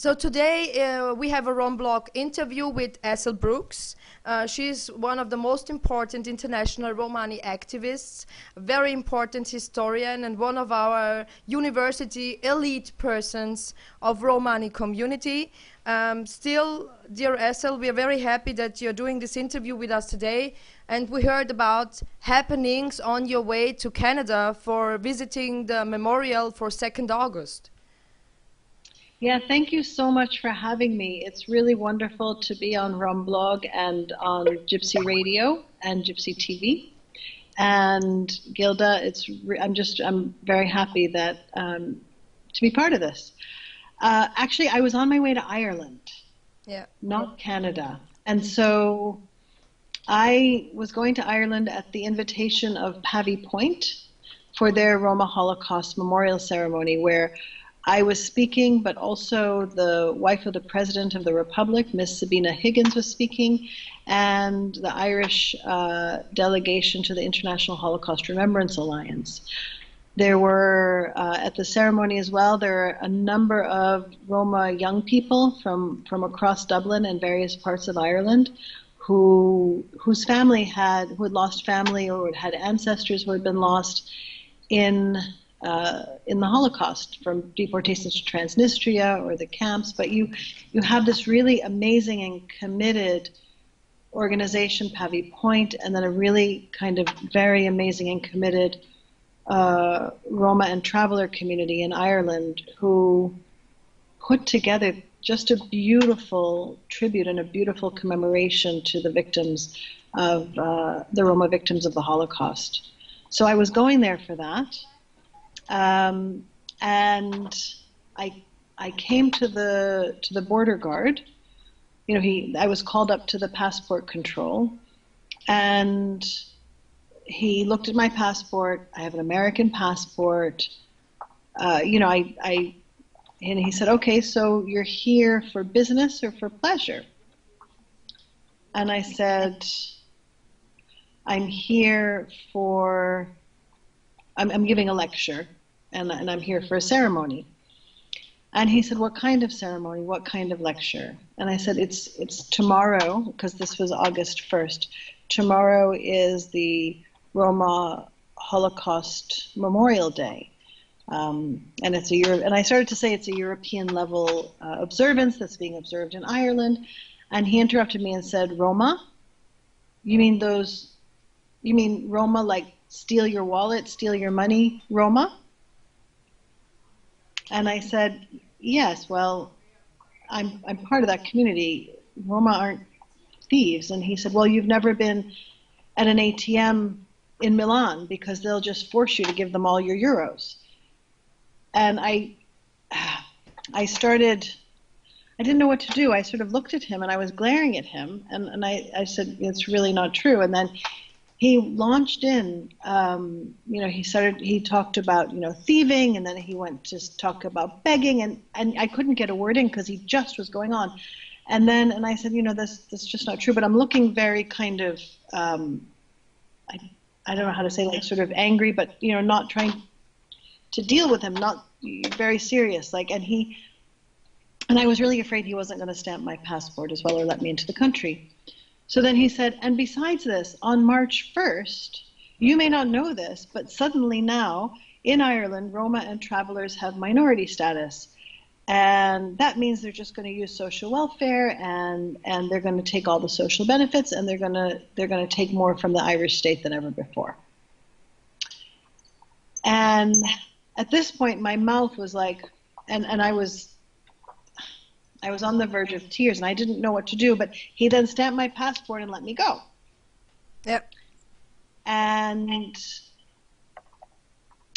So today we have a Romblog interview with Ethel Brooks. She's one of the most important international Romani activists, a very important historian, and one of our university elite persons of Romani community. Still, dear Ethel, we are very happy that you're doing this interview with us today. And we heard about happenings on your way to Canada for visiting the memorial for 2nd August. Yeah, thank you so much for having me. It's really wonderful to be on Romblog and on Gypsy Radio and Gypsy TV. And Gilda, I'm very happy that to be part of this. Actually, I was on my way to Ireland, not Canada. And so I was going to Ireland at the invitation of Pavy Point for their Roma Holocaust Memorial ceremony, where I was speaking, but also the wife of the President of the Republic, Miss Sabina Higgins, was speaking, and the Irish delegation to the International Holocaust Remembrance Alliance. There were, at the ceremony as well, there were a number of Roma young people from across Dublin and various parts of Ireland whose family who had lost family or had ancestors who had been lost in the Holocaust, from deportations to Transnistria or the camps. But you have this really amazing and committed organization, Pavy Point, and then a really kind of very amazing and committed Roma and traveler community in Ireland who put together just a beautiful tribute and a beautiful commemoration to the victims of the Roma victims of the Holocaust. So I was going there for that. And I came to the border guard. You know, I was called up to the passport control, and he looked at my passport. I have an American passport. And he said, "Okay, so you're here for business or for pleasure?" And I said, "I'm here for. I'm giving a lecture, and I'm here for a ceremony." And he said, "What kind of ceremony? What kind of lecture?" And I said, it's tomorrow, because this was August 1st. Tomorrow is the Roma Holocaust Memorial Day. And I started to say it's a European level observance that's being observed in Ireland. And he interrupted me and said, "Roma? You mean Roma like steal your wallet, steal your money, Roma?" And I said, "Yes, well, I'm part of that community. Roma aren't thieves." And he said, "Well, you've never been at an ATM in Milan because they'll just force you to give them all your euros." And I didn't know what to do. I sort of looked at him and I was glaring at him, and I said, "It's really not true." And then he launched in, he talked about, thieving, and then he went to talk about begging, and I couldn't get a word in because he just was going on. And I said, this is just not true, but I'm looking very kind of, I don't know how to say, like sort of angry, but, not trying to deal with him, not very serious. And I was really afraid he wasn't going to stamp my passport as well or let me into the country. So then he said, "And besides this, on March 1st, you may not know this, but suddenly now in Ireland, Roma and travelers have minority status. And that means they're just going to use social welfare, and they're going to take all the social benefits, and they're going to take more from the Irish state than ever before." And at this point, my mouth was like, and I was on the verge of tears, and I didn't know what to do, but he then stamped my passport and let me go. Yep. And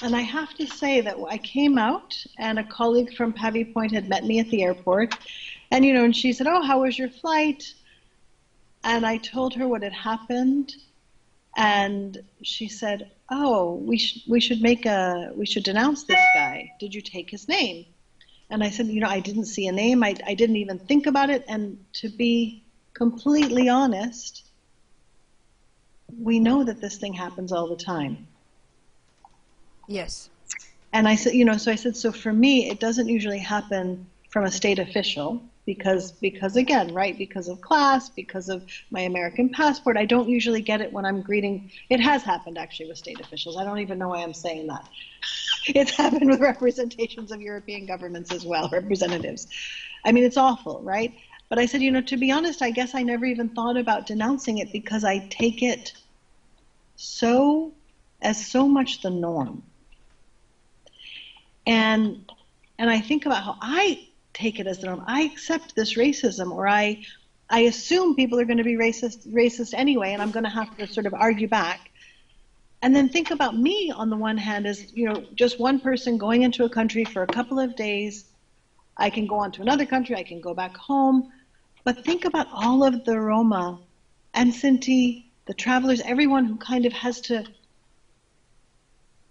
I have to say that I came out, and a colleague from Pavy Point had met me at the airport, and and she said, "Oh, how was your flight?" And I told her what had happened, and she said, "Oh, we should denounce this guy. Did you take his name?" And I said, "I didn't see a name. I didn't even think about it. And to be completely honest, we know that this thing happens all the time." Yes. And I said, so for me, it doesn't usually happen from a state official because again, right, because of class, because of my American passport. I don't usually get it when I'm greeting. It has happened actually with state officials. I don't even know why I'm saying that. It's happened with representations of European governments as well, representatives. I mean, it's awful, right? But I said, to be honest, I guess I never even thought about denouncing it because I take it so much the norm. And I think about how I take it as the norm. I accept this racism, or I assume people are going to be racist anyway, and I'm going to have to sort of argue back. And then think about me on the one hand as, just one person going into a country for a couple of days. I can go on to another country, I can go back home. But think about all of the Roma and Sinti, the travelers, everyone who kind of has to,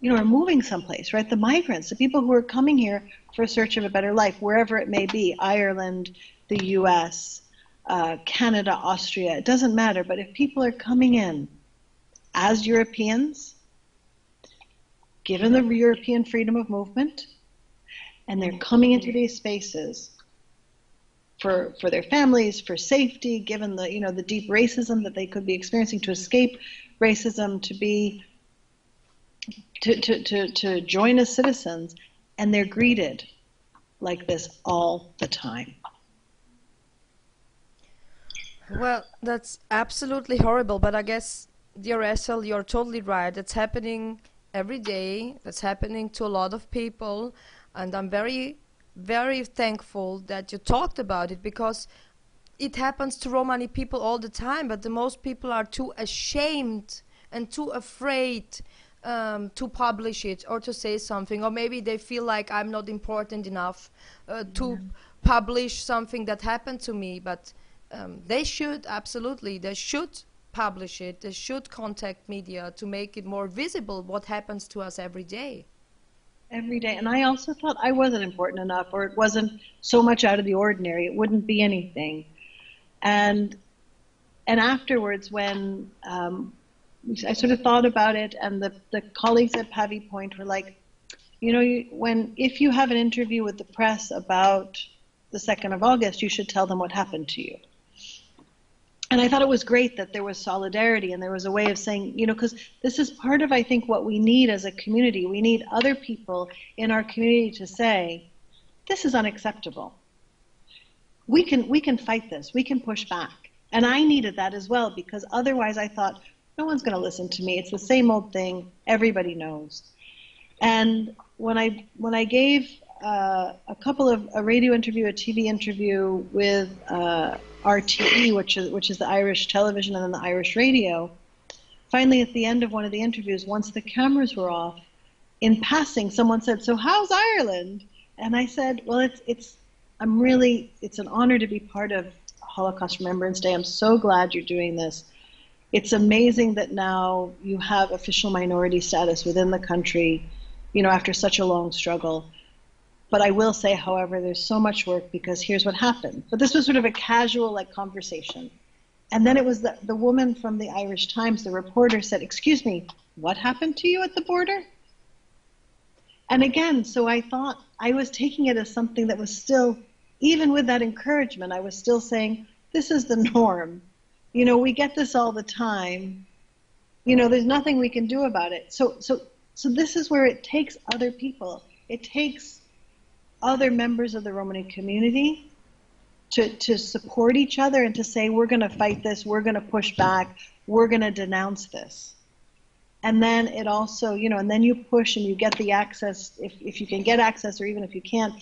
are moving someplace, right? The migrants, the people who are coming here for a search of a better life, wherever it may be, Ireland, the US, Canada, Austria, it doesn't matter. But if people are coming in as Europeans, given the European freedom of movement, and they're coming into these spaces for their families, for safety, given the the deep racism that they could be experiencing, to escape racism, to join as citizens, and they're greeted like this all the time. Well, that's absolutely horrible, but I guess, dear Ethel, you're totally right. It's happening every day. That's happening to a lot of people, and I'm very, very thankful that you talked about it, because it happens to Romani people all the time, but the most people are too ashamed and too afraid to publish it or to say something, or maybe they feel like I'm not important enough to publish something that happened to me. But they should, absolutely, they should publish it. They should contact media to make it more visible what happens to us every day. Every day. And I also thought I wasn't important enough, or it wasn't so much out of the ordinary. It wouldn't be anything. And afterwards, when I sort of thought about it, and the colleagues at Pavy Point were like, if you have an interview with the press about the 2nd of August, you should tell them what happened to you. And I thought it was great that there was solidarity and there was a way of saying, because this is part of, I think, what we need as a community. We need other people in our community to say, this is unacceptable. We can fight this. We can push back. And I needed that as well, because otherwise I thought, no one's going to listen to me. It's the same old thing. Everybody knows. And when I gave a radio interview, a TV interview with RTE, which is the Irish television and then the Irish radio, finally at the end of one of the interviews, once the cameras were off, in passing, someone said, "So how's Ireland?" And I said, "Well, it's an honor to be part of Holocaust Remembrance Day. I'm so glad you're doing this. It's amazing that now you have official minority status within the country, after such a long struggle. But I will say, however, there's so much work, because here's what happened." But this was sort of a casual, conversation. And then it was the woman from the Irish Times, the reporter, said, "Excuse me, what happened to you at the border?" And again, so I thought I was taking it as something that was still, even with that encouragement, I was still saying, this is the norm. We get this all the time. There's nothing we can do about it. So this is where it takes other people. It takes other members of the Romani community to support each other and to say, we're going to fight this, we're going to push back, we're going to denounce this. And then it also, and then you push and you get the access, if you can get access, or even if you can't.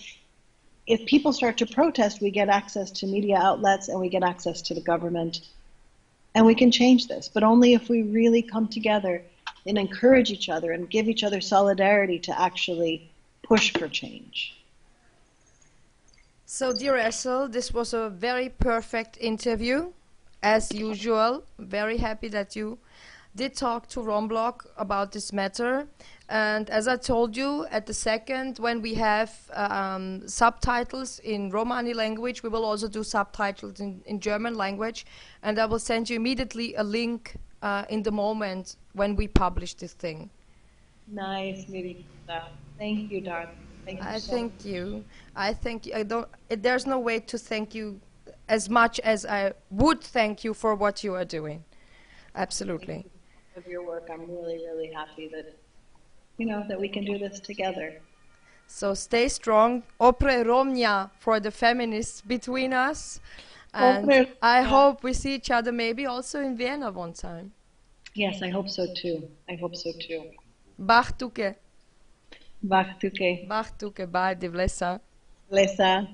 If people start to protest, we get access to media outlets and we get access to the government. And we can change this, but only if we really come together and encourage each other and give each other solidarity to actually push for change. So, dear Ethel, this was a very perfect interview, as usual. Very happy that you did talk to Romblog about this matter. And as I told you, at the second, when we have subtitles in Romani language, we will also do subtitles in German language. And I will send you immediately a link in the moment when we publish this thing. Nice meeting you. Thank you, darling. Thank you I so thank much. you. I thank you. I don't. There's no way to thank you as much as I would thank you for what you are doing. Thank Absolutely. you for your work. I'm really, really happy that, that we can do this together. So stay strong. Opre Romnia for the feminists between us. And Hopefully, I yeah. hope we see each other maybe also in Vienna one time. Yes, I hope so too. I hope so too. Bachtuke. Bak tuke. Bachtuke. Bye, Divlesa. Lesa.